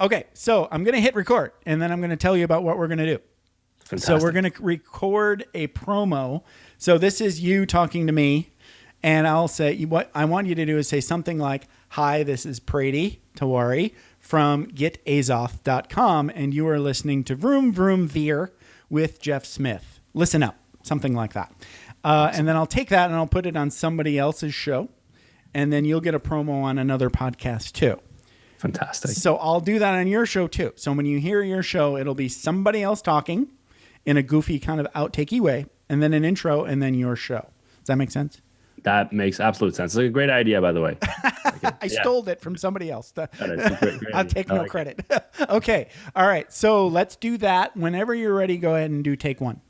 Okay, so I'm going to hit record, and then I'm going to tell you about what we're going to do. Fantastic. So we're going to record a promo. So this is you talking to me, and I'll say, what I want you to do is say something like, "Hi, this is Prady Tawari from getazoth.com, and you are listening to Vroom Vroom Veer with Jeff Smith. Listen up," something like that. And then I'll take that and I'll put it on somebody else's show, and then you'll get a promo on another podcast too. Fantastic. So I'll do that on your show too. So when you hear your show, it'll be somebody else talking in a goofy kind of outtakey way, and then an intro, and then your show. Does that make sense? That makes absolute sense. It's a great idea, by the way. I stole it from somebody else. That is a great I'll idea. take no credit. Okay. All right. So let's do that. Whenever you're ready, go ahead and do take one.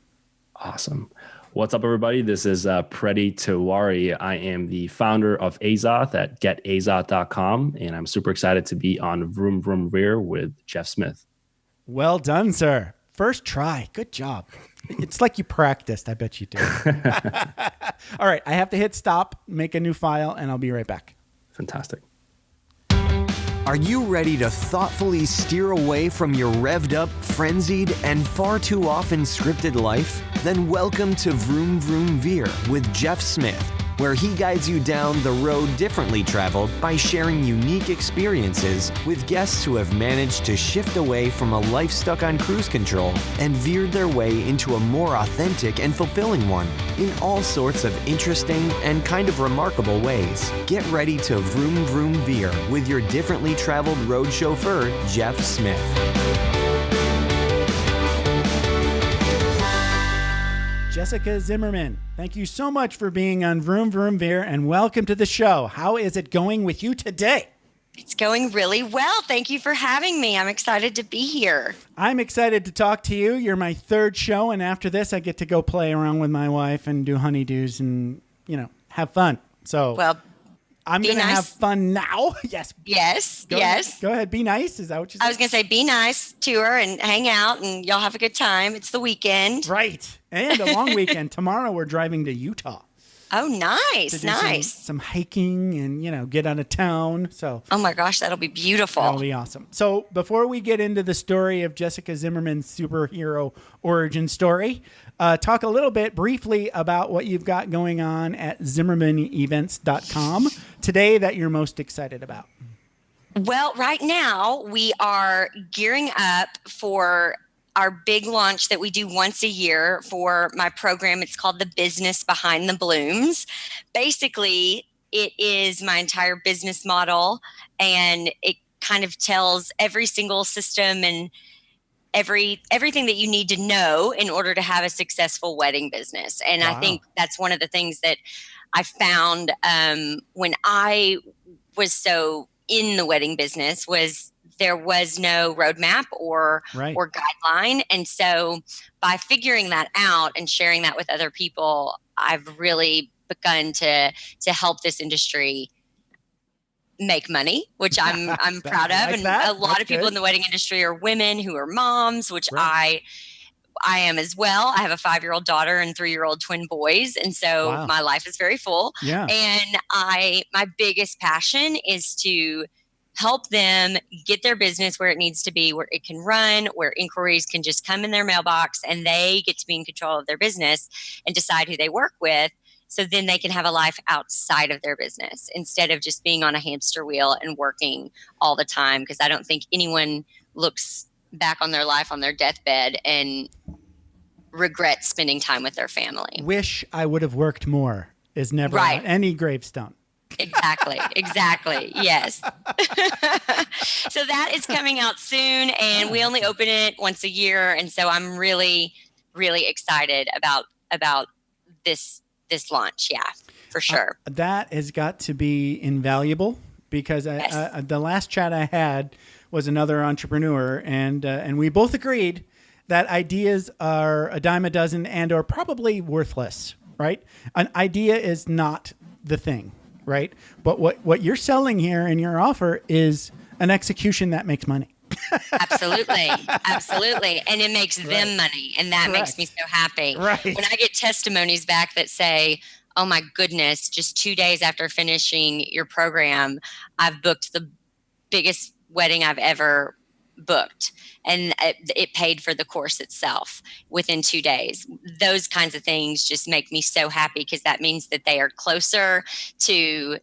Awesome. What's up, everybody? This is Prady Tawari. I am the founder of Azoth at getazoth.com, and I'm super excited to be on Vroom Vroom Veer with Jeff Smith. Well done, sir. First try. Good job. It's like you practiced. I bet you did. All right. I have to hit stop, make a new file, and I'll be right back. Fantastic. Are you ready to thoughtfully steer away from your revved up, frenzied, and far too often scripted life? Then welcome to Vroom Vroom Veer with Jeff Smith, where he guides you down the road differently traveled by sharing unique experiences with guests who have managed to shift away from a life stuck on cruise control and veered their way into a more authentic and fulfilling one in all sorts of interesting and kind of remarkable ways. Get ready to Vroom Vroom Veer with your differently traveled road chauffeur, Jeff Smith. Jessica Zimmerman, thank you so much for being on Vroom Vroom Veer, and welcome to the show. How is it going with you today? It's going really well. Thank you for having me. I'm excited to be here. I'm excited to talk to you. You're my third show, and after this, I get to go play around with my wife and do honeydews and, have fun. So, well, I'm going to have fun now. Yes. Yes. Go ahead. Be nice. Is that what you said? I was going to say, be nice to her and hang out, and y'all have a good time. It's the weekend. Right. And a long weekend. Tomorrow we're driving to Utah. Oh, nice. Nice. Some hiking and, get out of town. So. Oh my gosh, that'll be beautiful. That'll be awesome. So before we get into the story of Jessica Zimmerman's superhero origin story, talk a little bit briefly about what you've got going on at ZimmermanEvents.com today that you're most excited about. Well, right now we are gearing up for our big launch that we do once a year for my program. It's called The Business Behind the Blooms. Basically, it is my entire business model, and it kind of tells every single system and everything that you need to know in order to have a successful wedding business. And wow. I think that's one of the things that I found when I was so in the wedding business was there was no roadmap or guideline. And so by figuring that out and sharing that with other people, I've really begun to help this industry make money, which I'm proud of. Like and that. A lot That's of people good. in the wedding industry are women who are moms, which I am as well. I have a 5-year-old daughter and 3-year-old twin boys. And so my life is very full. Yeah. And my biggest passion is to help them get their business where it needs to be, where it can run, where inquiries can just come in their mailbox and they get to be in control of their business and decide who they work with. So then they can have a life outside of their business instead of just being on a hamster wheel and working all the time. Because I don't think anyone looks back on their life on their deathbed and regrets spending time with their family. Wish I would have worked more is never on any gravestone. Exactly. Yes. So that is coming out soon, and we only open it once a year. And so I'm really, really excited about this launch. Yeah, for sure. That has got to be invaluable because the last chat I had was another entrepreneur, and we both agreed that ideas are a dime a dozen and are probably worthless, right? An idea is not the thing. Right. But what you're selling here in your offer is an execution that makes money. Absolutely. And it makes them money. And that makes me so happy. Right. When I get testimonies back that say, oh my goodness, just 2 days after finishing your program, I've booked the biggest wedding I've ever booked, and it paid for the course itself within 2 days. Those kinds of things just make me so happy, because that means that they are closer to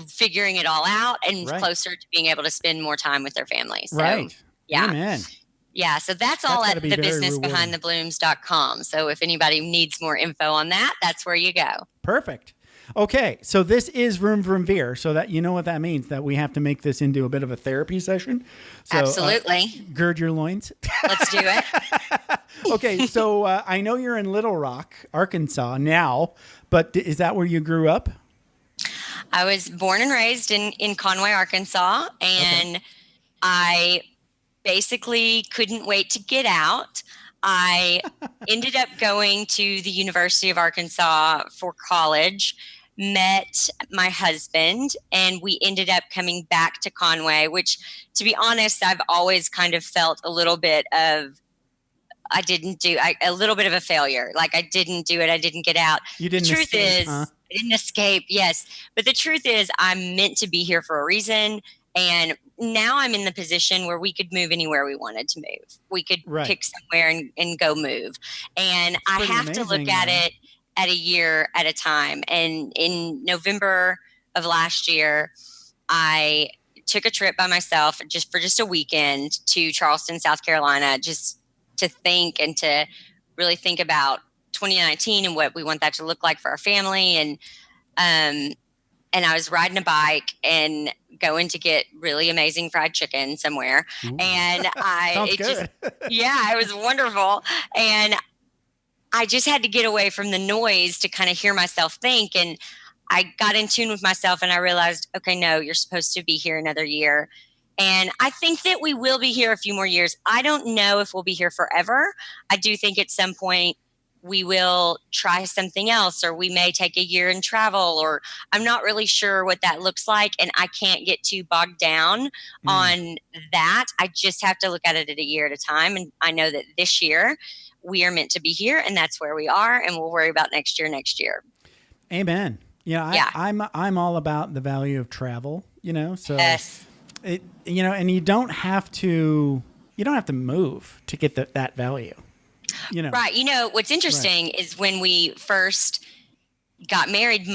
figuring it all out and Right. closer to being able to spend more time with their family. So, Right. yeah. Amen. Yeah, so that's all gotta at be very thebusinessbehindtheblooms.com. So if anybody needs more info on that, that's where you go. Perfect. Okay, so this is Vroom Vroom Veer, so that you know what that means, that we have to make this into a bit of a therapy session. So, Absolutely. Gird your loins. Let's do it. Okay, so I know you're in Little Rock, Arkansas now, but is that where you grew up? I was born and raised in Conway, Arkansas, and I basically couldn't wait to get out. I ended up going to the University of Arkansas for college, met my husband, and we ended up coming back to Conway, which, to be honest, I've always kind of felt a little bit of a little bit of a failure. Like, I didn't do it. I didn't get out. You didn't The truth escape, is, huh? I didn't escape. Yes. But the truth is, I'm meant to be here for a reason. And now I'm in the position where we could move anywhere we wanted to move. We could Right. pick somewhere and go move. And I pretty have to look amazing, at though. it at a year at a time. And in November of last year, I took a trip by myself for just a weekend to Charleston, South Carolina, just to think and to really think about 2019 and what we want that to look like for our family. And I was riding a bike and going to get really amazing fried chicken somewhere. Ooh. And Sounds good. it was wonderful. And I just had to get away from the noise to kind of hear myself think. And I got in tune with myself, and I realized, okay, no, you're supposed to be here another year. And I think that we will be here a few more years. I don't know if we'll be here forever. I do think at some point we will try something else, or we may take a year and travel, or I'm not really sure what that looks like. And I can't get too bogged down on that. I just have to look at it at a year at a time. And I know that this year we are meant to be here, and that's where we are. And we'll worry about next year. Amen. Yeah. I'm all about the value of travel, so Yes. and you don't have to move to get that value. Right. What's interesting is when we first got married,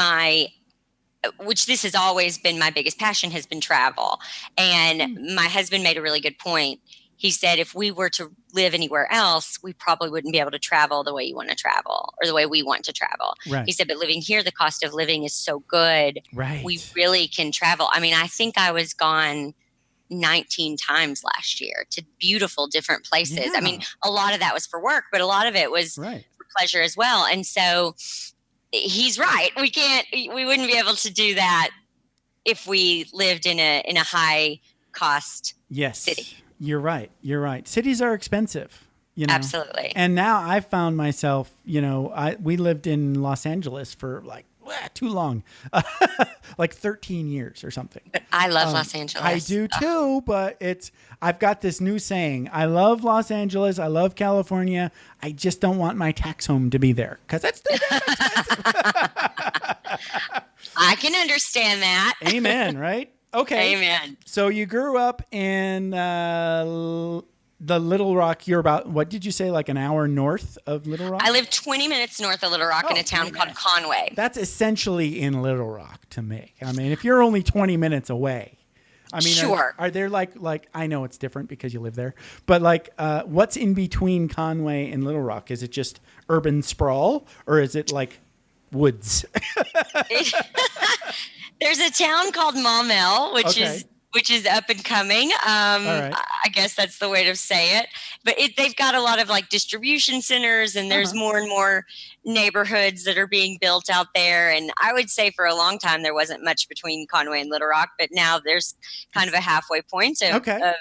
which this has always been my biggest passion, has been travel. And my husband made a really good point. He said, if we were to live anywhere else, we probably wouldn't be able to travel the way you want to travel, or the way we want to travel. Right. He said, but living here, the cost of living is so good. Right. We really can travel. I mean, I think I was gone 19 times last year to beautiful different places. Yeah. I mean, a lot of that was for work, but a lot of it was for pleasure as well. And so he's right. We wouldn't be able to do that if we lived in a high cost city. You're right. Cities are expensive, Absolutely. And now I found myself, we lived in Los Angeles for too long, like 13 years or something. But I love Los Angeles. I do too, but I've got this new saying. I love Los Angeles. I love California. I just don't want my tax home to be there because that's too damn expensive. I can understand that. Amen, right? Okay. Amen. So you grew up in the Little Rock. You're about, what did you say, like an hour north of Little Rock? I live 20 minutes north of Little Rock in a town called Conway. That's essentially in Little Rock to me. I mean, if you're only 20 minutes away, sure. Are there like I know it's different because you live there, but what's in between Conway and Little Rock? Is it just urban sprawl, or is it like woods? There's a town called Maumelle, which is up and coming. I guess that's the way to say it. But they've got a lot of distribution centers, and there's more and more neighborhoods that are being built out there. And I would say for a long time there wasn't much between Conway and Little Rock, but now there's kind of a halfway point of that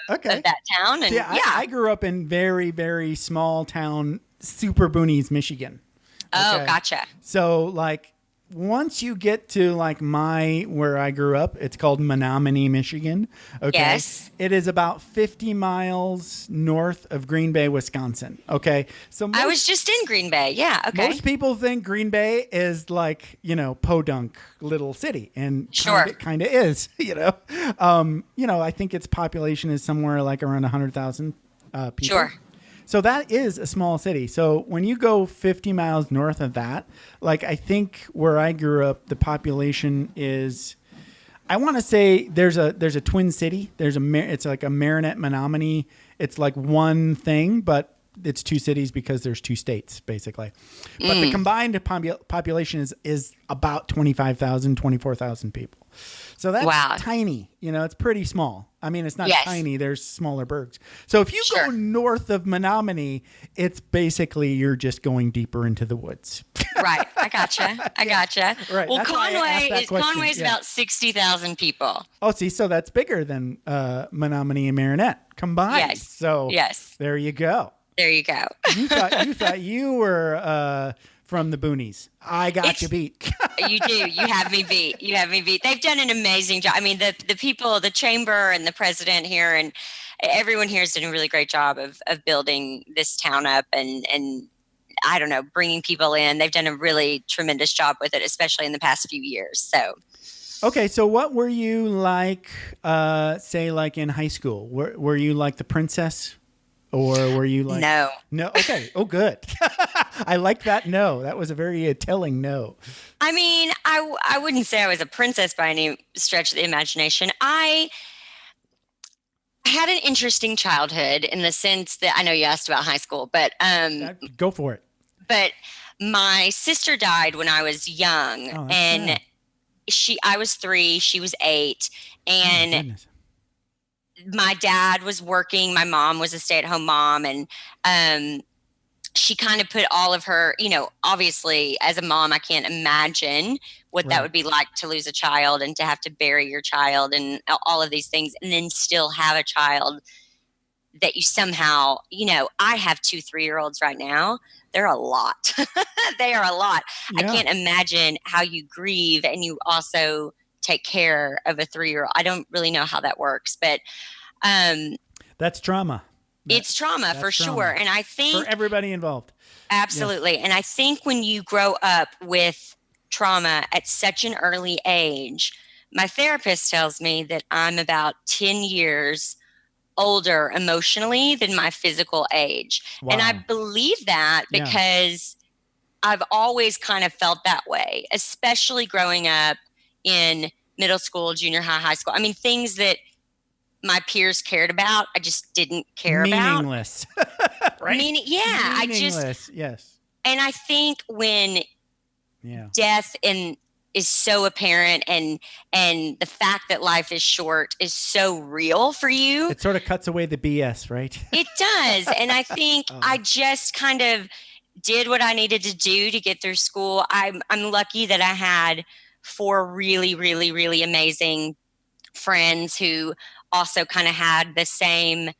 town. And I grew up in very, very small town, Super Boonies, Michigan. Oh, gotcha. So once you get to like where I grew up, it's called Menominee, Michigan. Okay. Yes. It is about 50 miles north of Green Bay, Wisconsin. Okay. So I was just in Green Bay. Yeah. Okay. most people think Green Bay is like, podunk little city, and Sure. kind of is, I think its population is somewhere like around 100,000 people. Sure. So that is a small city. So when you go 50 miles north of that, like I think where I grew up, the population is, I want to say there's a twin city. It's like a Marinette Menominee. It's like one thing, but it's two cities because there's two states basically. But the combined population is about 25,000, 24,000 people. So that's tiny. It's pretty small. I mean, it's not tiny. There's smaller burgs. So if you go north of Menominee, it's basically you're just going deeper into the woods. Right. I gotcha. Right. Well, That's why I asked that question. Conway's about 60,000 people. Oh, see, so that's bigger than Menominee and Marinette combined. Yes. So there you go. There you go. You thought you were from the boonies. I got you beat. You do. You have me beat. They've done an amazing job. I mean, the people, the chamber and the president here and everyone here has done a really great job of building this town up and I don't know, bringing people in. They've done a really tremendous job with it, especially in the past few years. So. Okay, so what were you like, say like in high school? Were you like the princess? Or were you like... No. Okay. Oh, good. I like that no. That was a very telling no. I mean, I wouldn't say I was a princess by any stretch of the imagination. I had an interesting childhood in the sense that I know you asked about high school, but... Go for it. But my sister died when I was young. Oh, and I was 3, she was 8. And... Oh, my dad was working. My mom was a stay-at-home mom. And she kind of put all of her, obviously as a mom, I can't imagine what that would be like to lose a child and to have to bury your child and all of these things. And then still have a child that you somehow, I have 2 3-year-olds right now. They're a lot. They are a lot. Yeah. I can't imagine how you grieve and you also take care of a 3-year-old. I don't really know how that works, but that's trauma. It's trauma for sure. And I think for everybody involved. Absolutely. Yes. And I think when you grow up with trauma at such an early age, my therapist tells me that I'm about 10 years older emotionally than my physical age. Wow. And I believe that because I've always kind of felt that way, especially growing up in middle school, junior high, high school. I mean, things that my peers cared about, I just didn't care about. Meaningless. Right? Meaningless, yes. And I think when death is so apparent and the fact that life is short is so real for you. It sort of cuts away the BS, right? It does. And I think I just kind of did what I needed to do to get through school. I'm lucky that I had 4 really, really, really amazing friends who also kind of had the same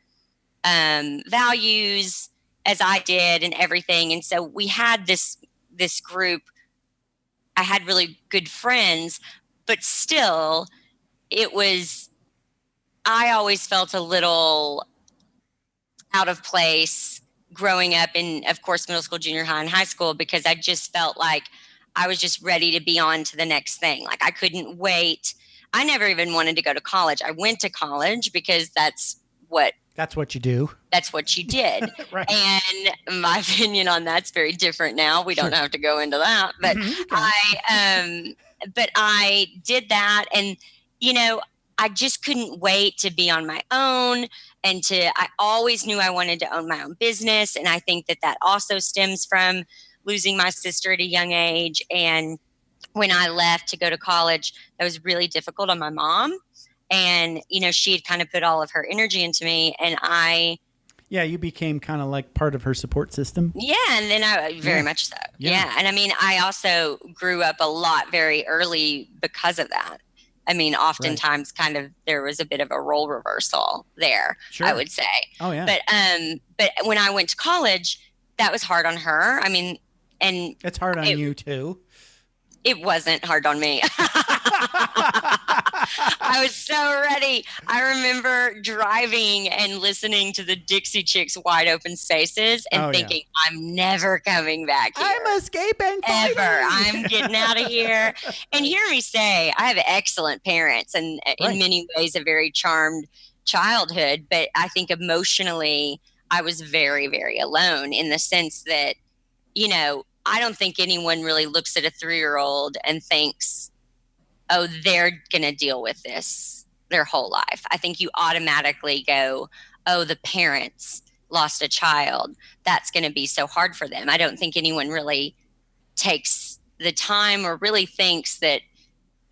values as I did and everything. And so we had this group. I had really good friends, but still I always felt a little out of place growing up in, of course, middle school, junior high, and high school, because I just felt like I was just ready to be on to the next thing. Like I couldn't wait. I never even wanted to go to college. I went to college because that's what you do. That's what you did. Right. And my opinion on that's very different now. We don't have to go into that, but I did that. And, I just couldn't wait to be on my own I always knew I wanted to own my own business. And I think that also stems from losing my sister at a young age. And when I left to go to college, that was really difficult on my mom. And, she had kind of put all of her energy into me and you became kind of like part of her support system. Yeah. And then I very much so. Yeah. And I mean, I also grew up a lot very early because of that. I mean, oftentimes kind of there was a bit of a role reversal there, I would say. Oh, yeah. But when I went to college, that was hard on her. I mean, and it's hard on you too. It wasn't hard on me. I was so ready. I remember driving and listening to the Dixie Chicks Wide Open Spaces and thinking, I'm never coming back here. I'm escaping ever. finally. I'm getting out of here. And hear me say, I have excellent parents and in many ways a very charmed childhood. But I think emotionally, I was very, very alone in the sense that, you know, I don't think anyone really looks at a 3-year-old and thinks, oh, they're going to deal with this their whole life. I think you automatically go, oh, the parents lost a child. That's going to be so hard for them. I don't think anyone really takes the time or really thinks that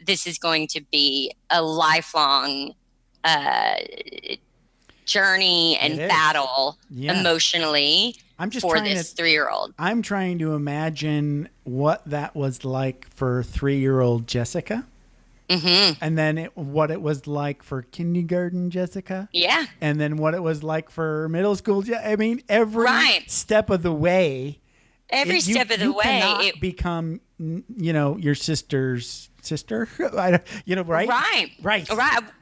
this is going to be a lifelong journey and battle emotionally for this 3-year-old. I'm trying to imagine what that was like for 3-year-old Jessica. Mm-hmm. And then what it was like for kindergarten Jessica. Yeah. And then what it was like for middle school. I mean, every step of the way. Every step of the way. You cannot become, you know, your sister's sister. You know, right? Right.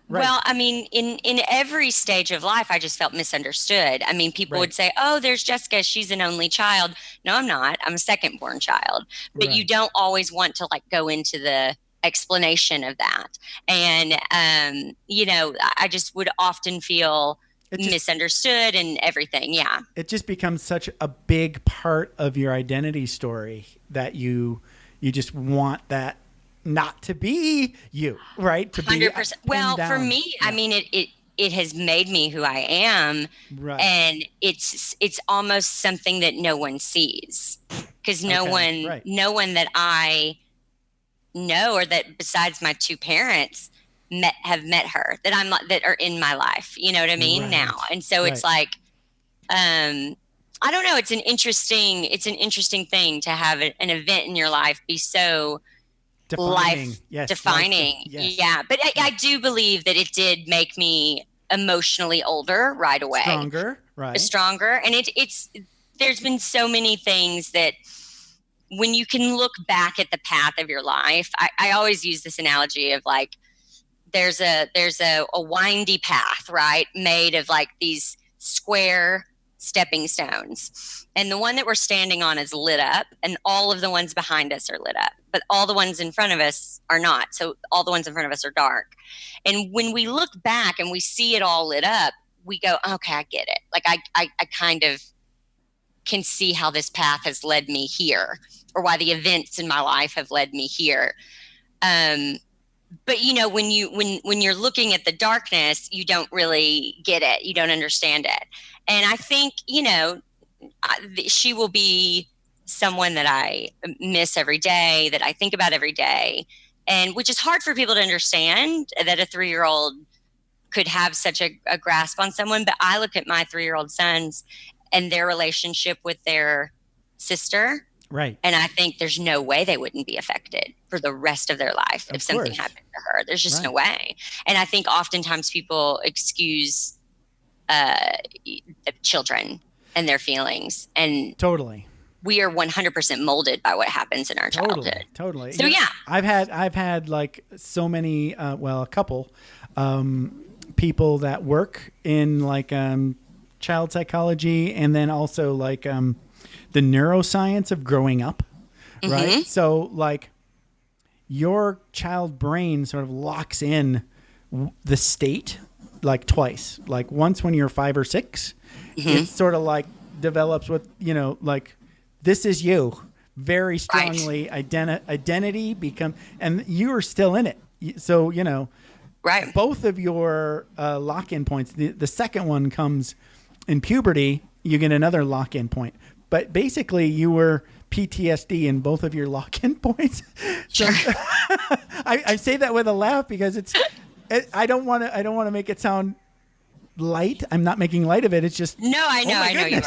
Well, I mean, in every stage of life, I just felt misunderstood. I mean, people would say, oh, there's Jessica. She's an only child. No, I'm not. I'm a second born child. But you don't always want to like go into the explanation of that. And, you know, I just would often feel misunderstood and everything. Yeah. It just becomes such a big part of your identity story that you just want that not to be you, right? To 100%. Well, for me, I mean, it has made me who I am. Right. And it's almost something that no one sees because no one that I know or that besides my 2 parents have met her that are in my life. You know what I mean? Now. And so it's like, I don't know. It's an interesting thing to have an event in your life be so defining. Yeah. But I do believe that it did make me emotionally older right away. Stronger. And there's been so many things that when you can look back at the path of your life, I always use this analogy of like, there's a windy path, right? Made of like these square stepping stones. And the one that we're standing on is lit up and all of the ones behind us are lit up, but all the ones in front of us are not. So all the ones in front of us are dark. And when we look back and we see it all lit up, we go, okay, I get it. Like I kind of can see how this path has led me here or why the events in my life have led me here. But you know, when you're looking at the darkness, you don't really get it. You don't understand it. And I think, you know, she will be someone that I miss every day, that I think about every day, and which is hard for people to understand that a 3-year-old could have such a grasp on someone. But I look at my 3-year-old sons and their relationship with their sister. Right. And I think there's no way they wouldn't be affected for the rest of their life if something happened to her. There's just no way. And I think oftentimes people excuse children and their feelings. And we are 100% molded by what happens in our childhood. Totally. So yeah, I've had like so many, a couple people that work in like child psychology and then also like the neuroscience of growing up, right? Mm-hmm. So like your child brain sort of locks in the state like twice, like once when you're 5 or 6, it sort of like develops with, you know, like this is you very strongly identity become, and you are still in it. So, you know, both of your lock-in points, the second one comes in puberty, you get another lock-in point. But basically, you were PTSD in both of your lock-in points. Sure. I say that with a laugh because I don't want to make it sound light. I'm not making light of it. It's just no. I know you are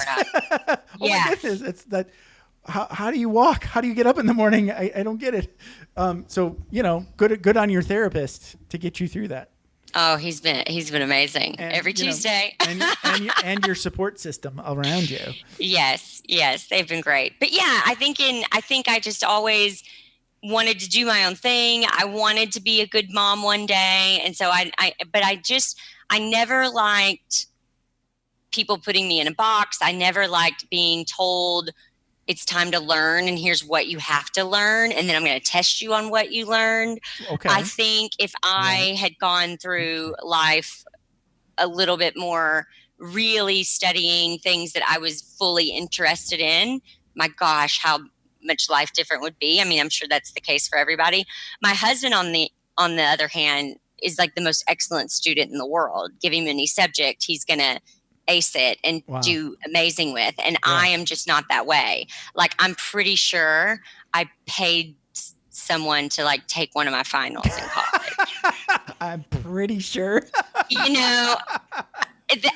not. My goodness! It's that. How do you walk? How do you get up in the morning? I don't get it. So you know, good on your therapist to get you through that. Oh, he's been amazing. And, every Tuesday. and your support system around you. Yes, they've been great. But yeah, I think I just always wanted to do my own thing. I wanted to be a good mom one day. And so I never liked people putting me in a box. I never liked being told it's time to learn and here's what you have to learn. And then I'm going to test you on what you learned. Okay. I think if I had gone through life a little bit more really studying things that I was fully interested in, my gosh, how much life different would be. I mean, I'm sure that's the case for everybody. My husband, on the other hand, is like the most excellent student in the world. Give him any subject, he's going to ace it and do amazing with. And I am just not that way. Like, I'm pretty sure I paid someone to like take one of my finals in college. I'm pretty sure. You know,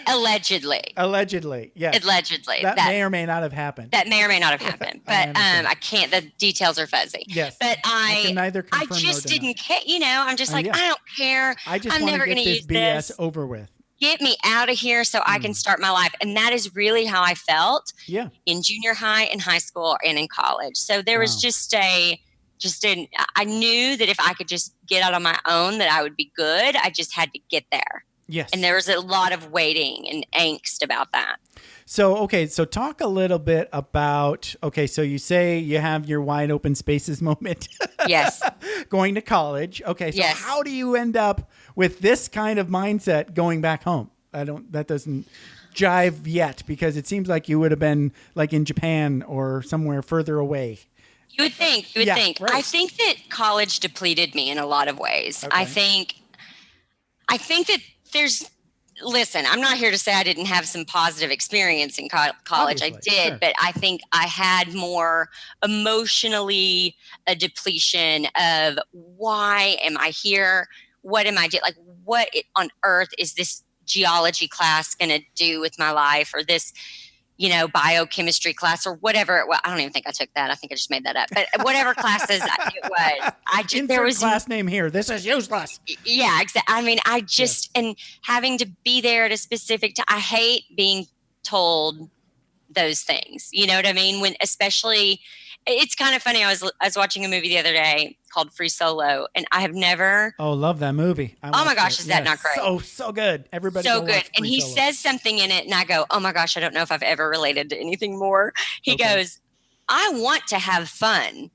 allegedly. Allegedly, yes. Allegedly. That may or may not have happened. That may or may not have happened. But I can't, the details are fuzzy. Yes. But I can neither confirm I just nor deny. didn't care. You know, I'm just like, I don't care. I just I'm want never to going get to this use BS over with. Get me out of here so I can start my life. And that is really how I felt in junior high, in high school, and in college. So there was I knew that if I could just get out on my own, that I would be good. I just had to get there. Yes. And there was a lot of waiting and angst about that. So talk a little bit about, so you say you have your wide open spaces moment. Yes. Going to college. Okay. So yes. How do you end up with this kind of mindset going back home? That doesn't jive yet, because it seems like you would have been like in Japan or somewhere further away. You would think. Right. I think that college depleted me in a lot of ways. Okay. I think that listen, I'm not here to say I didn't have some positive experience in college. Obviously, I did, sure. But I think I had more emotionally a depletion of, why am I here? What am I doing? Like, what on earth is this geology class going to do with my life, or this, biochemistry class, or whatever. Well, I don't even think I took that. I think I just made that up. But whatever classes it was, there was class name here. This is useless. Yeah, exactly. I mean, and having to be there at a specific time. I hate being told those things. You know what I mean? When, especially, it's kind of funny. I was watching a movie the other day called Free Solo, and I have never. Oh, love that movie! Oh my gosh, is that not great? So good. Everybody, so good. And he says something in it, and I go, oh my gosh, I don't know if I've ever related to anything more. He goes, I want to have fun.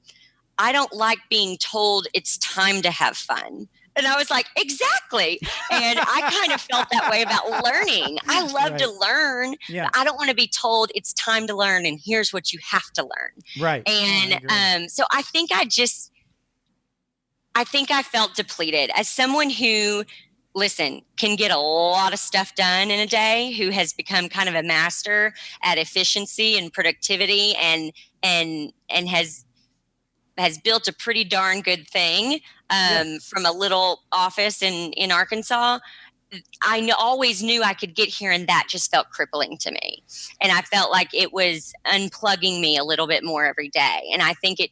I don't like being told it's time to have fun. And I was like, exactly. And I kind of felt that way about learning. I love to learn. Yeah. But I don't want to be told it's time to learn and here's what you have to learn. Right. And so I think I felt depleted as someone who, can get a lot of stuff done in a day, who has become kind of a master at efficiency and productivity, and has built a pretty darn good thing from a little office in Arkansas. I always knew I could get here, and that just felt crippling to me. And I felt like it was unplugging me a little bit more every day. And I think it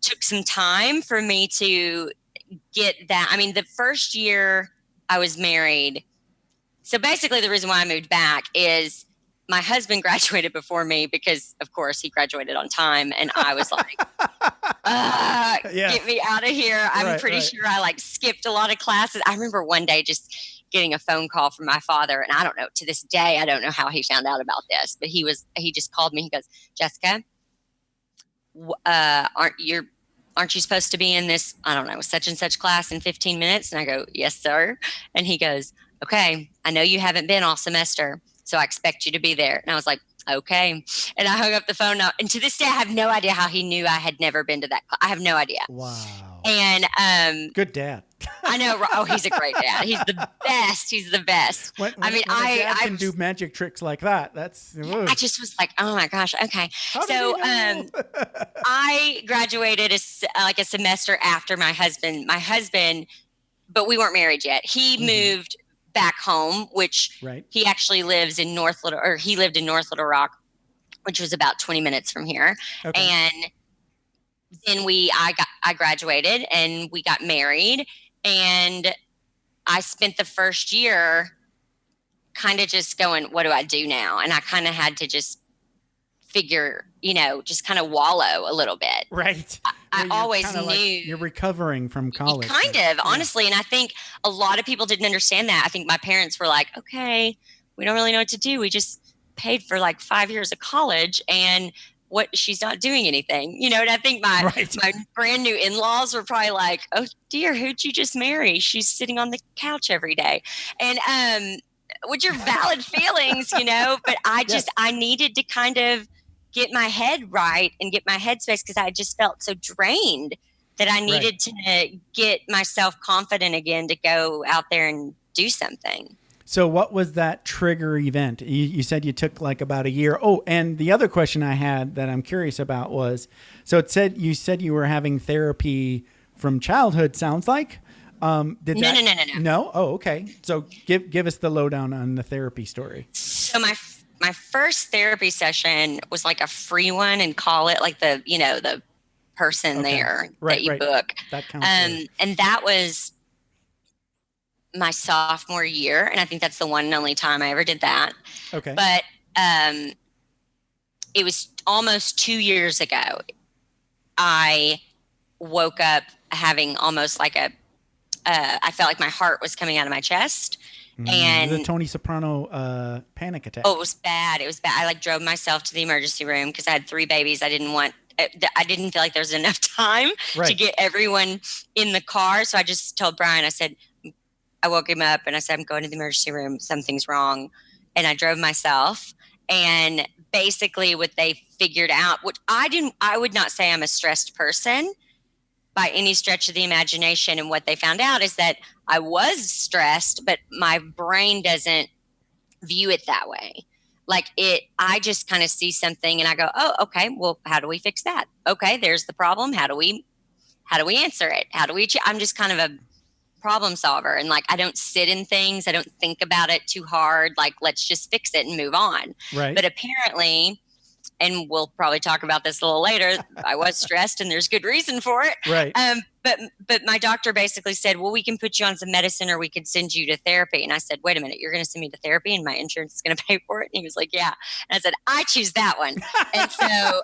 took some time for me to get that. I mean, the first year I was married. So basically the reason why I moved back is my husband graduated before me because, of course, he graduated on time. And I was like, get me out of here. I'm pretty sure I skipped a lot of classes. I remember one day just getting a phone call from my father. And I don't know, to this day, I don't know how he found out about this. But he just called me. He goes, Jessica, aren't you supposed to be in this, I don't know, such and such class in 15 minutes? And I go, yes, sir. And he goes, okay, I know you haven't been all semester, so I expect you to be there. And I was like, okay. And I hung up the phone. And to this day, I have no idea how he knew I had never been to that class. I have no idea. Wow. And good dad. I know. Oh, he's a great dad. He's the best. He's the best. When a dad can do magic tricks like that. I just was like, oh my gosh. Okay. So I graduated a semester after my husband, but we weren't married yet. He moved back home, which he actually lives in he lived in North Little Rock, which was about 20 minutes from here. Okay. And then I graduated and we got married, and I spent the first year kind of just going, what do I do now? And I kind of had to just just kind of wallow a little bit. Right. I always kinda knew. like you're recovering from college. Kind of, honestly. And I think a lot of people didn't understand that. I think my parents were like, okay, we don't really know what to do. We just paid for like 5 years of college and she's not doing anything, and I think my brand new in-laws were probably like, oh dear, who'd you just marry? She's sitting on the couch every day. And, which are valid feelings, but I needed to kind of get my head right and get my headspace because I just felt so drained that I needed to get myself confident again to go out there and do something. So what was that trigger event? You said you took like about a year. Oh, and the other question I had that I'm curious about was, so you said you were having therapy from childhood, sounds like. No. No? Oh, okay. So give us the lowdown on the therapy story. So my first therapy session was like a free one, and call it like the person there that you book. That counts. And that was my sophomore year, and I think that's the one and only time I ever did that. Okay. But it was almost 2 years ago. I woke up having almost like I felt like my heart was coming out of my chest. And the Tony Soprano panic attack. Oh, it was bad. I like drove myself to the emergency room because I had 3 babies. I didn't feel like there was enough time to get everyone in the car. So I just told Brian, I woke him up and I said, I'm going to the emergency room. Something's wrong. And I drove myself. And basically what they figured out, which I would not say I'm a stressed person by any stretch of the imagination. And what they found out is that I was stressed, but my brain doesn't view it that way. I just kind of see something and I go, oh, okay, well, how do we fix that? Okay, there's the problem. How do we answer it? I'm just kind of a problem solver. And I don't sit in things. I don't think about it too hard. Let's just fix it and move on. Right. But apparently, and we'll probably talk about this a little later, I was stressed and there's good reason for it. Right. But my doctor basically said, well, we can put you on some medicine or we could send you to therapy. And I said, wait a minute, you're going to send me to therapy and my insurance is going to pay for it? And he was like, yeah. And I said, I choose that one. And so,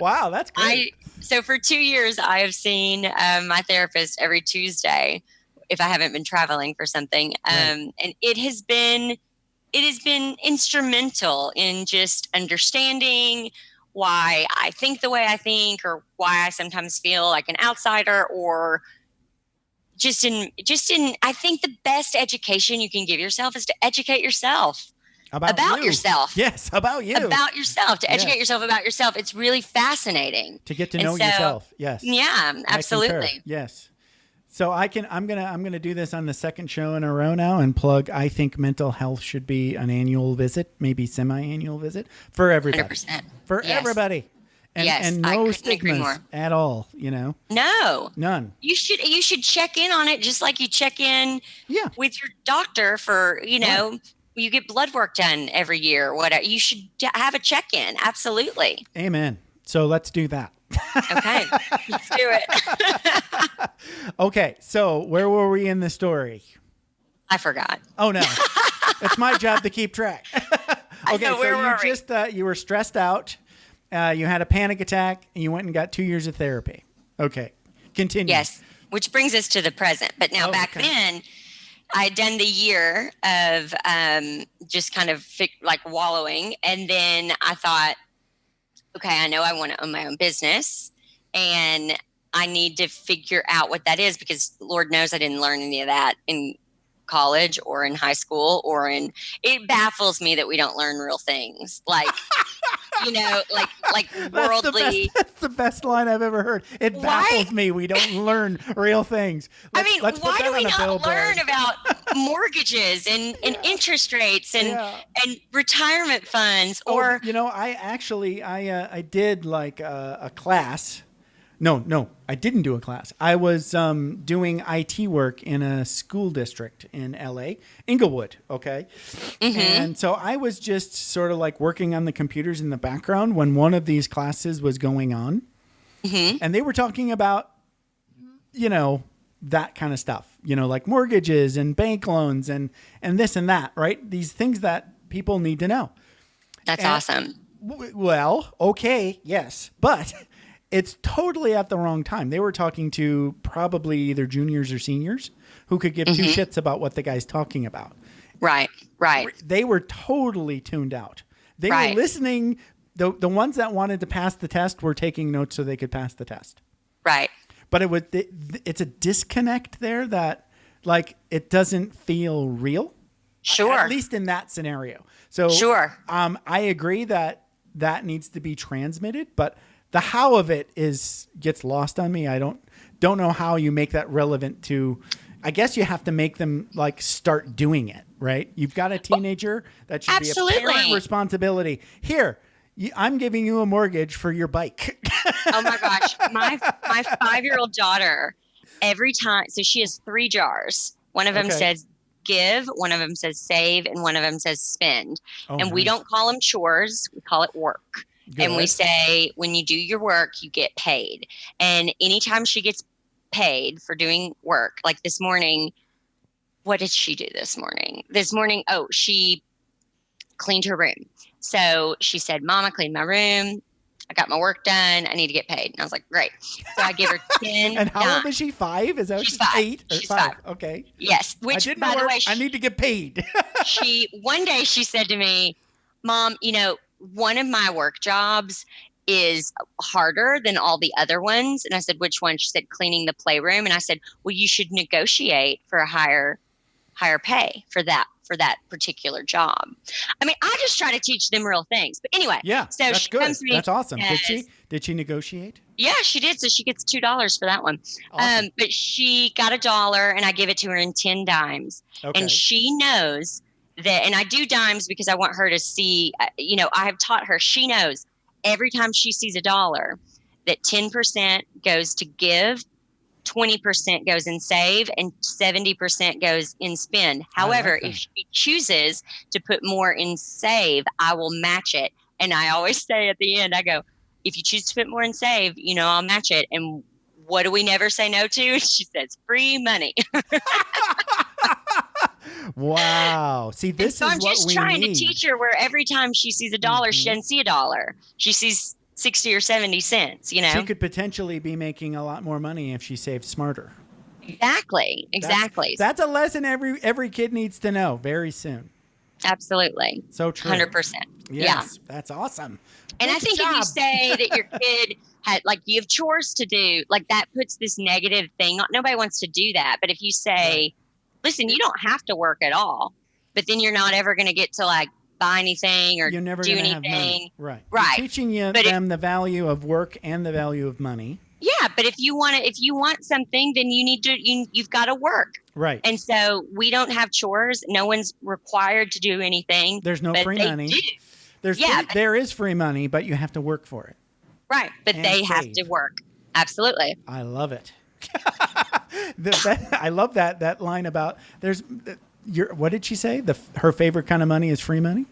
wow, that's great. So for 2 years, I have seen my therapist every Tuesday if I haven't been traveling for something. And it has been instrumental in just understanding why I think the way I think, or why I sometimes feel like an outsider, or just in I think the best education you can give yourself is to educate yourself about yourself. Yes, about you. About yourself, to educate yourself about yourself. It's really fascinating. To get to know yourself. Yes. Yeah, absolutely. Yes. So I'm gonna do this on the second show in a row now and plug. I think mental health should be an annual visit, maybe semi-annual visit for everybody. 100%. For everybody, and no stigmas at all. No, none. You should check in on it just like you check in with your doctor for you get blood work done every year. Whatever, you should have a check-in. Absolutely. Amen. So let's do that. Okay, let's do it. Okay, so where were we in the story? I forgot. Oh no, it's my job to keep track. Okay, so you were stressed out. You had a panic attack, and you went and got 2 years of therapy. Okay, continue. Yes, which brings us to the present. But now then, I had done the year of just kind of wallowing, and then I thought, okay, I know I want to own my own business, and I need to figure out what that is, because Lord knows I didn't learn any of that in college or in high school it baffles me that we don't learn real things like worldly. That's the best line I've ever heard. It baffles me we don't learn real things. Why do we not learn about mortgages and interest rates and retirement funds? Or I did a class. No, I didn't do a class. I was doing IT work in a school district in LA, Inglewood, okay? Mm-hmm. And so I was just sort of working on the computers in the background when one of these classes was going on. Mm-hmm. And they were talking about, that kind of stuff, like mortgages and bank loans and this and that, right? These things that people need to know. That's awesome. Well, okay, yes, but it's totally at the wrong time. They were talking to probably either juniors or seniors who could give two shits about what the guy's talking about. Right. Right. They were totally tuned out. They were Right. listening. The ones that wanted to pass the test were taking notes so they could pass the test. Right. But it's a disconnect there that, like, it doesn't feel real. Sure. At least in that scenario. So Sure. I agree that needs to be transmitted, but the how of it gets lost on me. I don't know how you make that relevant to. I guess you have to make them like start doing it, right? You've got a teenager that should Absolutely. be a parent responsibility. Here, I'm giving you a mortgage for your bike. Oh my gosh. My 5-year-old daughter, every time, so she has 3 jars. One of them says give, one of them says save, and one of them says spend. And we don't call them chores, we call it work. Good. And we say, when you do your work, you get paid. And anytime she gets paid for doing work, like this morning, what did she do this morning? She cleaned her room. So she said, Mama, cleaned my room. I got my work done. I need to get paid. And I was like, great. So I give her 10. And how old is she? 5? Is that She's 5. 8 or She's 5? 5. Okay. Yes. Which, I didn't by know the way, I need to get paid. one day she said to me, Mom, one of my work jobs is harder than all the other ones. And I said, which one? She said, cleaning the playroom. And I said, well, you should negotiate for a higher pay for that particular job. I mean, I just try to teach them real things. But anyway, yeah, so that's she good. comes to me. That's awesome. Says, Did she negotiate? Yeah, she did. So she gets $2 for that one. Awesome. But she got $1 and I give it to her in 10 dimes. Okay. And she knows that, and I do dimes because I want her to see, I have taught her, she knows every time she sees $1 that 10% goes to give, 20% goes in save, and 70% goes in spend. However, if she chooses to put more in save, I will match it. And I always say at the end, I go, if you choose to put more in save, I'll match it. And what do we never say no to? She says, free money. Wow. See, this is what we need. So I'm just trying to teach her where every time she sees $1, she doesn't see $1. She sees 60 or 70 cents, She could potentially be making a lot more money if she saved smarter. Exactly. That's a lesson every kid needs to know very soon. Absolutely. So true. 100%. Yes. That's awesome. And Good I think job. if you say that your kid had, like, you have chores to do, like, that puts this negative thing on. Nobody wants to do that. But if you say, listen, you don't have to work at all, but then you're not ever going to get to, like, buy anything or you're never do gonna anything. Have money. Right. Right. You're teaching them the value of work and the value of money. Yeah, but if you want something, then you've got to work. Right. And so we don't have chores. No one's required to do anything. There's no free money. There is free money, but you have to work for it. Right. But they have to work. Absolutely. I love it. I love that line about what did she say? Her favorite kind of money is free money?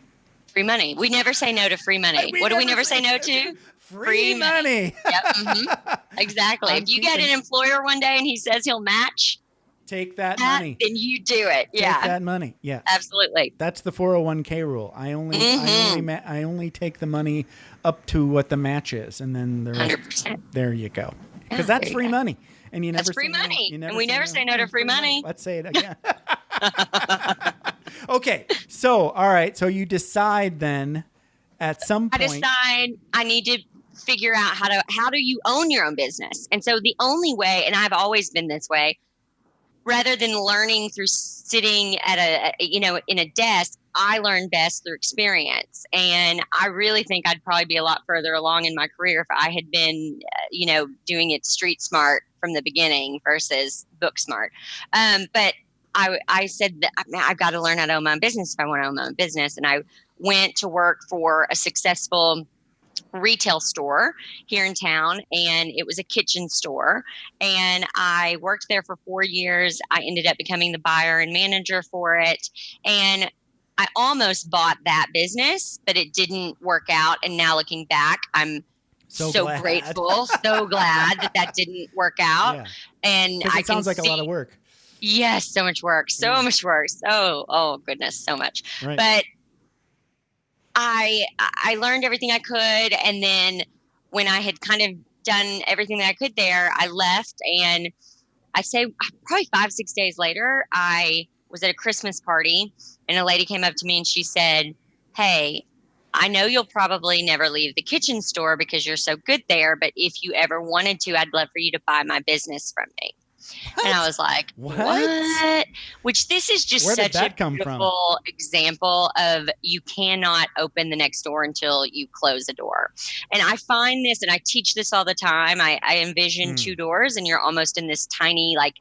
Free money. We never say no to free money. What do we never say no to? Free money. Yep. Mm-hmm. Exactly. If you get an employer one day and he says he'll match, take that money. Then you do it. Yeah. Take that money. Yeah. Absolutely. That's the 401k rule. I only take the money up to what the match is, and then the rest. 100%. There you go. Because that's free money. And you never that's free money. And we never say no to free money. Let's say it again. Okay. So, all right. So you decide then at some point. I decide I need to figure out how do you own your own business. And so the only way, and I've always been this way, rather than learning through sitting at in a desk, I learn best through experience. And I really think I'd probably be a lot further along in my career if I had been, doing it street smart from the beginning versus book smart. But I said that I've got to learn how to own my own business if I want to own my own business. And I went to work for a successful retail store here in town, and it was a kitchen store, and I worked there for 4 years. I ended up becoming the buyer and manager for it, and I almost bought that business, but it didn't work out. And now looking back, I'm so grateful, so glad that didn't work out. Yeah. And it sounds like a lot of work. Yes, so much work, so much work. Oh goodness, so much. Right. But I learned everything I could. And then when I had kind of done everything that I could there, I left. And I say probably 5-6 days later, I was at a Christmas party and a lady came up to me and she said, "Hey, I know you'll probably never leave the kitchen store because you're so good there, but if you ever wanted to, I'd love for you to buy my business from me." And I was like, what? Which this is just Where did such that a come beautiful example of you cannot open the next door until you close the door. And I find this, and I teach this all the time. I envision 2 doors and you're almost in this tiny, like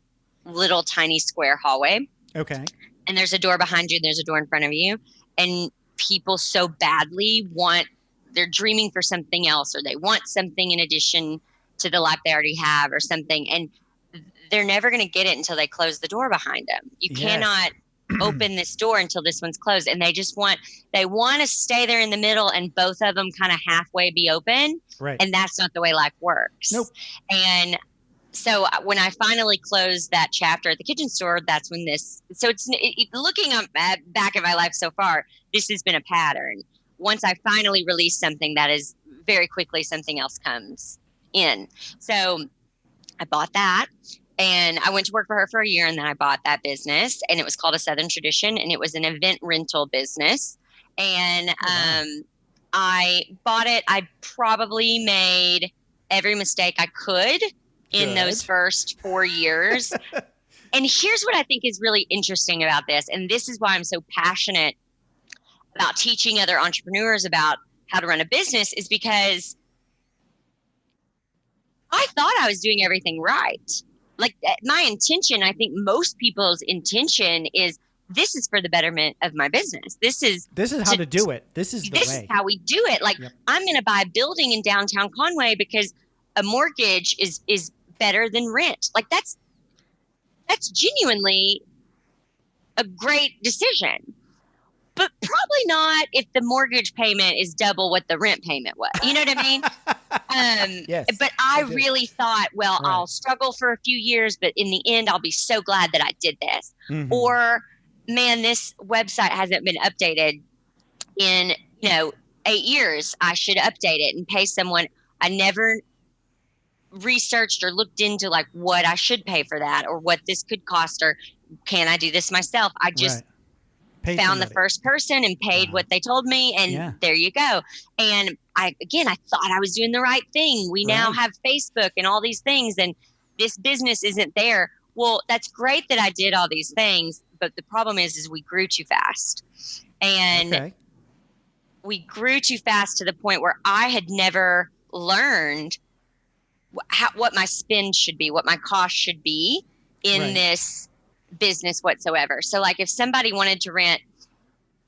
little tiny square hallway. Okay. And there's a door behind you and there's a door in front of you. And people so badly they're dreaming for something else, or they want something in addition to the life they already have or something. And they're never going to get it until they close the door behind them. You cannot open this door until this one's closed. And they want to stay there in the middle and both of them kind of halfway be open. Right. And that's not the way life works. Nope. And so when I finally closed that chapter at the kitchen store, that's when looking back at my life so far, this has been a pattern. Once I finally release something, that is very quickly something else comes in. So I bought that. And I went to work for her for a year, and then I bought that business, and it was called A Southern Tradition, and it was an event rental business. And I bought it. I probably made every mistake I could in those first 4 years. And here's what I think is really interesting about this, and this is why I'm so passionate about teaching other entrepreneurs about how to run a business, is because I thought I was doing everything right. Like my intention, I think most people's intention is, this is for the betterment of my business. This is how to do it. This is how we do it. Like, I'm going to buy a building in downtown Conway because a mortgage is better than rent. Like that's genuinely a great decision. But probably not if the mortgage payment is double what the rent payment was. You know what I mean? Yes, but I really thought, well, I'll struggle for a few years, but in the end, I'll be so glad that I did this. Mm-hmm. Or, man, this website hasn't been updated in, 8 years. I should update it and pay someone. I never researched or looked into like what I should pay for that or what this could cost, or can I do this myself? I just found the first person and paid what they told me, and there you go. And I thought I was doing the right thing. We now have Facebook and all these things, and this business isn't there. Well, that's great that I did all these things, but the problem is we grew too fast. And we grew too fast to the point where I had never learned what my spend should be, what my cost should be in this business whatsoever. So like if somebody wanted to rent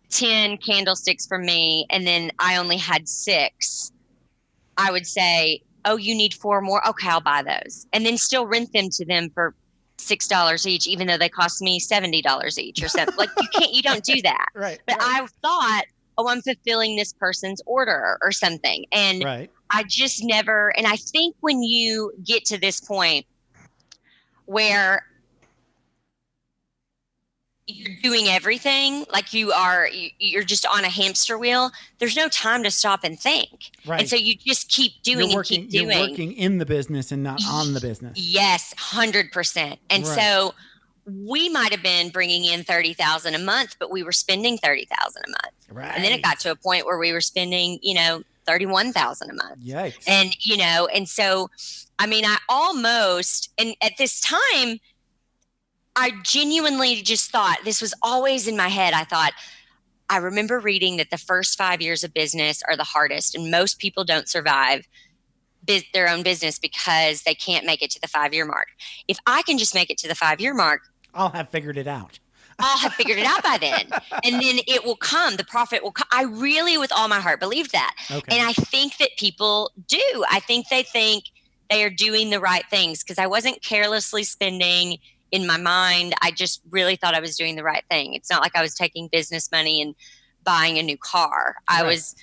10 candlesticks from me and then I only had 6, I would say, oh, you need 4 more? Okay, I'll buy those. And then still rent them to them for $6 each, even though they cost me $70 each or something. Like you don't do that. But I thought, oh, I'm fulfilling this person's order or something. And I just never, and I think when you get to this point where you're doing everything, like you're just on a hamster wheel, there's no time to stop and think. And so you just keep doing and keep doing. You're working in the business and not on the business. Yes, 100%. And so we might have been bringing in $30,000 a month, but we were spending $30,000 a month. And then it got to a point where we were spending, $31,000 a month. Yikes. And, and so, I mean, I almost, and at this time, I genuinely just thought, this was always in my head. I remember reading that the first 5 years of business are the hardest, and most people don't survive their own business because they can't make it to the 5-year mark. If I can just make it to the 5-year mark, I'll have figured it out. I'll have figured it out by then. And then it will come. The profit will come. I really, with all my heart, believe that. Okay. And I think that people do. I think they are doing the right things because I wasn't carelessly spending in my mind. I just really thought I was doing the right thing. It's not like I was taking business money and buying a new car. I was,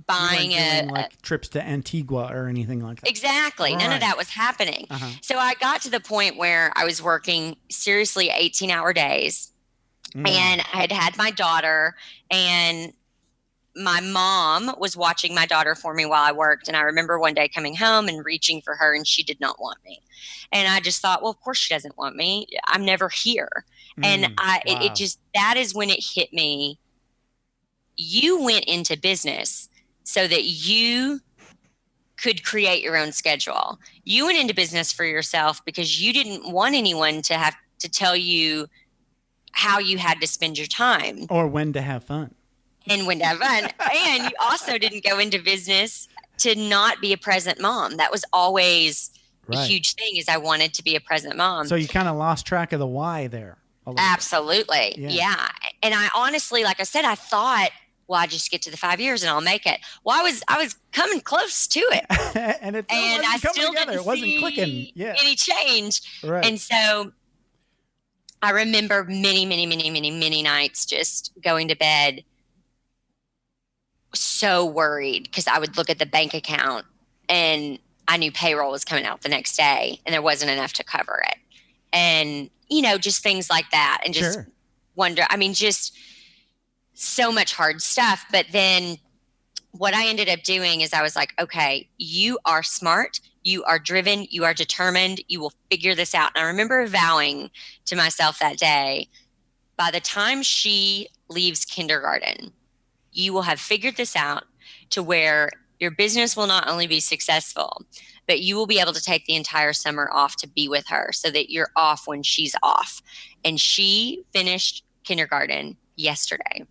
buying like trips to Antigua or anything like that. Exactly. None of that was happening. So I got to the point where I was working seriously 18-hour days and I had my daughter, and my mom was watching my daughter for me while I worked. And I remember one day coming home and reaching for her, and she did not want me. And I just thought, well, of course she doesn't want me. I'm never here. And it just, that is when it hit me. You went into business so that you could create your own schedule. You went into business for yourself because you didn't want anyone to have to tell you how you had to spend your time. Or when to have fun. And when to have fun. And you also didn't go into business to not be a present mom. That was always a huge thing, is I wanted to be a present mom. So you kind of lost track of the why there. Absolutely. Yeah. And I honestly, like I said, I thought, well, I just get to the 5 years and I'll make it. Well, I was coming close to it. and I still together. It wasn't clicking. Any change. Right. And so I remember many nights just going to bed so worried, because I would look at the bank account and I knew payroll was coming out the next day and there wasn't enough to cover it. And, just things like that. And just wonder, just so much hard stuff. But then what I ended up doing is I was like, okay, you are smart, you are driven, you are determined, you will figure this out. And I remember vowing to myself that day, by the time she leaves kindergarten, you will have figured this out to where your business will not only be successful, but you will be able to take the entire summer off to be with her, so that you're off when she's off. And she finished kindergarten yesterday.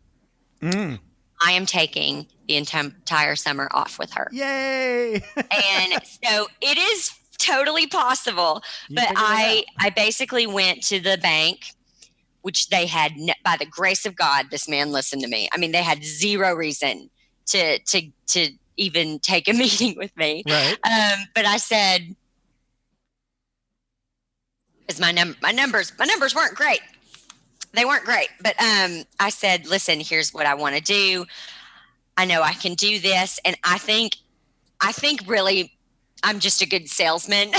I am taking the entire summer off with her. Yay! And so it is totally possible. But I basically went to the bank, which they had, by the grace of God, this man listened to me. They had zero reason to even take a meeting with me. Right. But I said, because my numbers weren't great. They weren't great. But I said, listen, here's what I want to do. I know I can do this. And I think really I'm just a good salesman.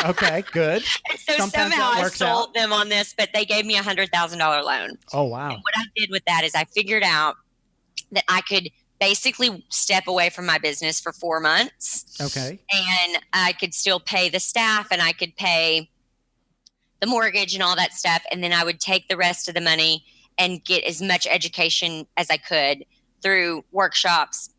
Okay, good. And so somehow I sold them on this, but they gave me $100,000 loan. Oh, wow. And what I did with that is I figured out that I could basically step away from my business for 4 months. Okay. And I could still pay the staff, and I could pay the mortgage and all that stuff. And then I would take the rest of the money and get as much education as I could through workshops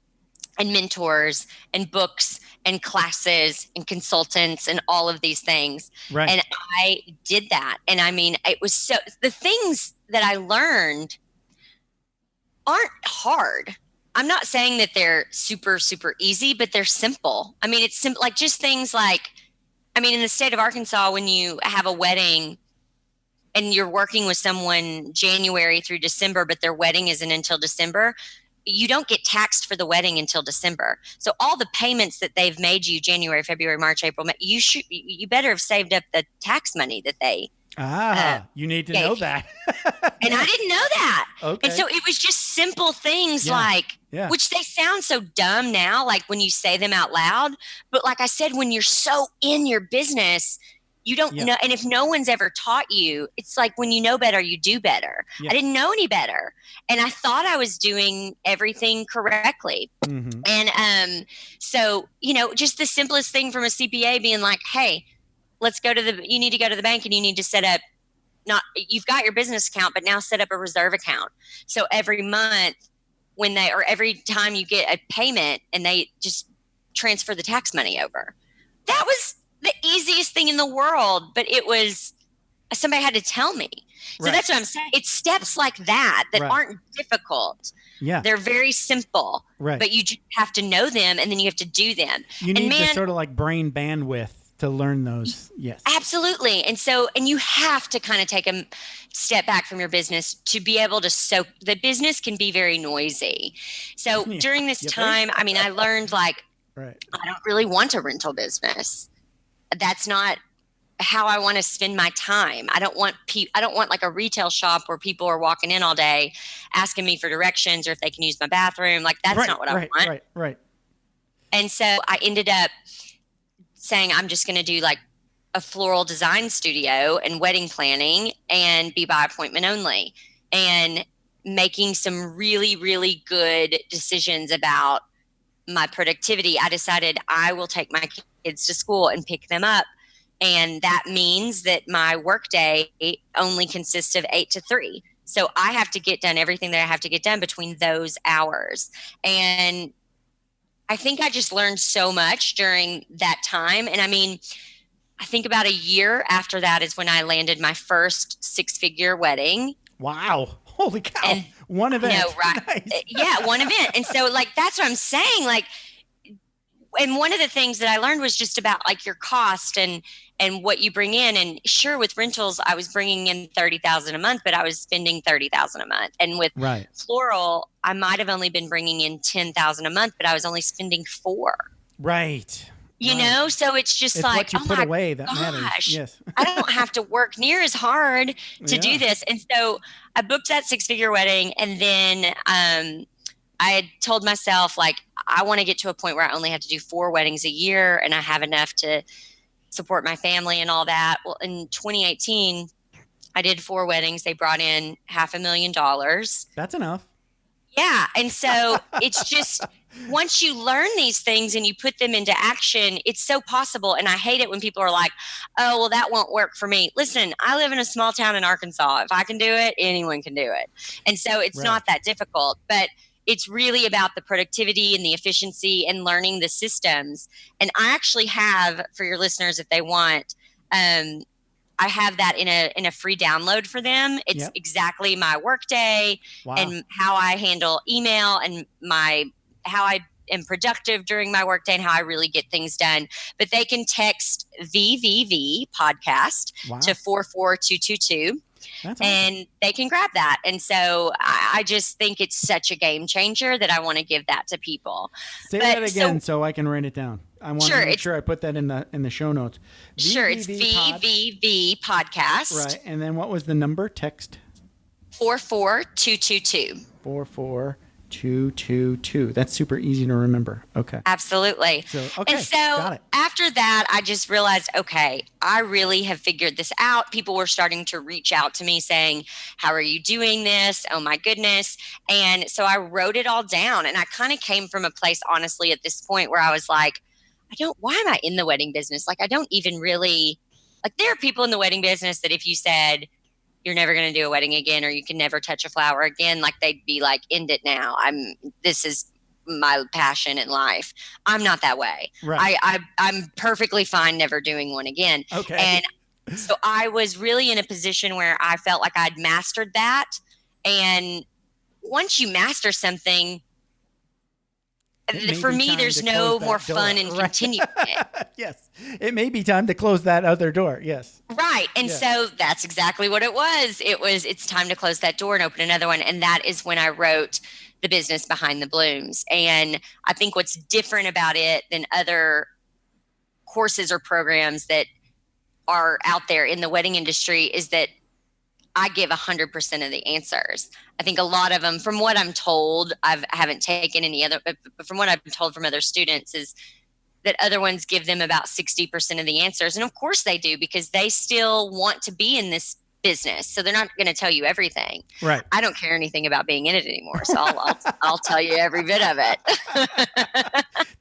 and mentors and books and classes and consultants and all of these things. Right. And I did that. And it was so, the things that I learned aren't hard. I'm not saying that they're super, super easy, but they're simple. It's simple, like just things like, in the state of Arkansas, when you have a wedding and you're working with someone January through December, but their wedding isn't until December, you don't get taxed for the wedding until December. So all the payments that they've made you, January, February, March, April, May, you better have saved up the tax money that they you need to know that. And I didn't know that. Okay. And so it was just simple things which they sound so dumb now, like when you say them out loud. But like I said, when you're so in your business, you don't know. And if no one's ever taught you, it's like when you know better, you do better. I didn't know any better. And I thought I was doing everything correctly. Mm-hmm. And so, just the simplest thing from a CPA being like, hey, you need to go to the bank and you need to set up, you've got your business account, but now set up a reserve account. So every month every time you get a payment, and they just transfer the tax money over. That was the easiest thing in the world, but it was, somebody had to tell me. So that's what I'm saying. It's steps like that aren't difficult. Yeah. They're very simple, but you just have to know them, and then you have to do them. You need the sort of like brain bandwidth to learn those. Yes, absolutely. And you have to kind of take a step back from your business to be able to the business can be very noisy. So during this time, I learned I don't really want a rental business. That's not how I want to spend my time. I don't want like a retail shop where people are walking in all day asking me for directions or if they can use my bathroom. Like that's not what I want. Right. And so I ended up saying I'm just going to do like a floral design studio and wedding planning and be by appointment only. And making some really, really good decisions about my productivity, I decided I will take my kids to school and pick them up. And that means that my workday only consists of 8 to 3. So I have to get done everything that I have to get done between those hours. And I think I just learned so much during that time. And I mean, I think about a year after that is when I landed my first 6-figure wedding. Wow. Holy cow. And one event. No, right. Nice. Yeah, one event. And so like, that's what I'm saying. Like, and one of the things that I learned was just about like your cost and what you bring in. And sure, with rentals, I was bringing in $30,000 a month, but I was spending $30,000 a month. And with floral, I might have only been bringing in $10,000 a month, but I was only spending $4,000. Right. You know, so it's just like, what you put away that matters. Yes. I don't have to work near as hard to do this. And so I booked that 6-figure wedding, and then I had told myself, like, I want to get to a point where I only have to do 4 weddings a year and I have enough to support my family and all that. Well, in 2018, I did 4 weddings. They brought in $500,000. That's enough. Yeah. And so it's just, once you learn these things and you put them into action, it's so possible. And I hate it when people are like, oh, well, that won't work for me. Listen, I live in a small town in Arkansas. If I can do it, anyone can do it. And so it's not that difficult, but it's really about the productivity and the efficiency and learning the systems. And I actually have, for your listeners, if they want, I have that in a free download for them. It's exactly my workday and how I handle email and how I am productive during my workday and how I really get things done. But they can text VVV podcast to 44222. That's awesome. And they can grab that. And so I just think it's such a game changer that I want to give that to people. Say that again so I can write it down. I want to make sure I put that in the show notes. Sure, it's VVV podcast. Right. And then what was the number? Text 44222. 44222. That's super easy to remember. Okay. Absolutely. And so after that, I just realized, okay, I really have figured this out. People were starting to reach out to me saying, how are you doing this? Oh my goodness. And so I wrote it all down, and I kind of came from a place, honestly, at this point where I was like, why am I in the wedding business? Like, I don't even really, like, there are people in the wedding business that if you said, you're never going to do a wedding again, or you can never touch a flower again, like, they'd be like, end it now. This is my passion in life. I'm not that way. Right. I'm perfectly fine never doing one again. Okay. And so I was really in a position where I felt like I'd mastered that. And once you master something, for me, there's no more fun in continuing it. Yes. It may be time to close that other door. Yes. Right. And so that's exactly what it was. It's time to close that door and open another one. And that is when I wrote The Business Behind the Blooms. And I think what's different about it than other courses or programs that are out there in the wedding industry is that I give 100% of the answers. I think a lot of them, from what I'm told, I haven't taken any other, but from what I've been told from other students, is that other ones give them about 60% of the answers. And of course they do, because they still want to be in this business. So they're not going to tell you everything. Right. I don't care anything about being in it anymore. So I'll tell you every bit of it.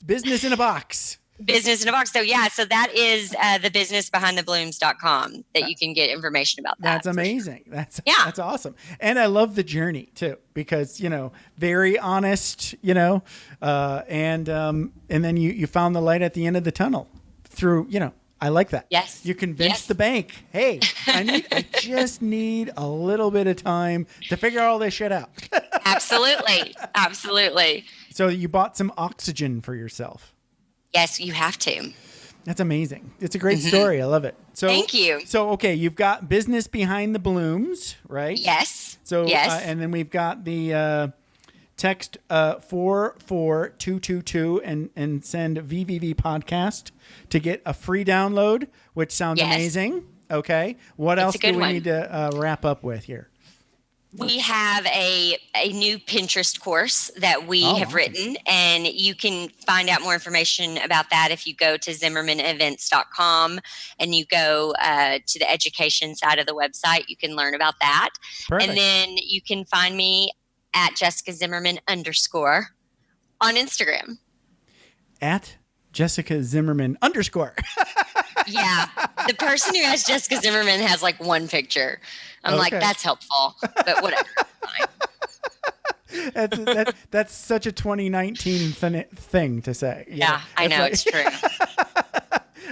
Business in a box. Business in a box. So so that is thebusinessbehindtheblooms.com that you can get information about that. That's amazing. That's awesome. And I love the journey too, because, very honest, and then you found the light at the end of the tunnel through, I like that. Yes. You convinced the bank, hey, I just need a little bit of time to figure all this shit out. Absolutely. Absolutely. So you bought some oxygen for yourself. Yes, you have to. That's amazing. It's a great story. I love it. So thank you. So, okay, you've got Business Behind the Blooms, right? Yes. So, and then we've got the text 44222 and send VVV podcast to get a free download, which sounds amazing. Okay. What else do we need to wrap up with here? We have a new Pinterest course that we have awesome. written, and you can find out more information about that if you go to ZimmermanEvents.com and you go to the education side of the website. You can learn about that. Perfect. And then you can find me at Jessica Zimmerman _ on Instagram. At Jessica Zimmerman _ Yeah. The person who has Jessica Zimmerman has like one picture. I'm like, that's helpful, but whatever. That's such a 2019 thing to say. Yeah, I know. It's true.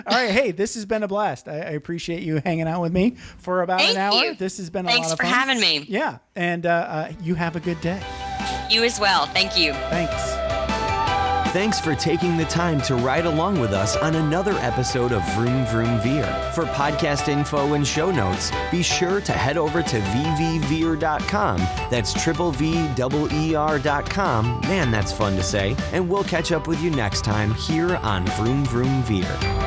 All right. Hey, this has been a blast. I appreciate you hanging out with me for about an hour. You. This has been a lot of fun. Thanks for having me. Yeah. And you have a good day. You as well. Thank you. Thanks. Thanks for taking the time to ride along with us on another episode of Vroom Vroom Veer. For podcast info and show notes, be sure to head over to vvveer.com. That's VVER.com. Man, that's fun to say. And we'll catch up with you next time here on Vroom Vroom Veer.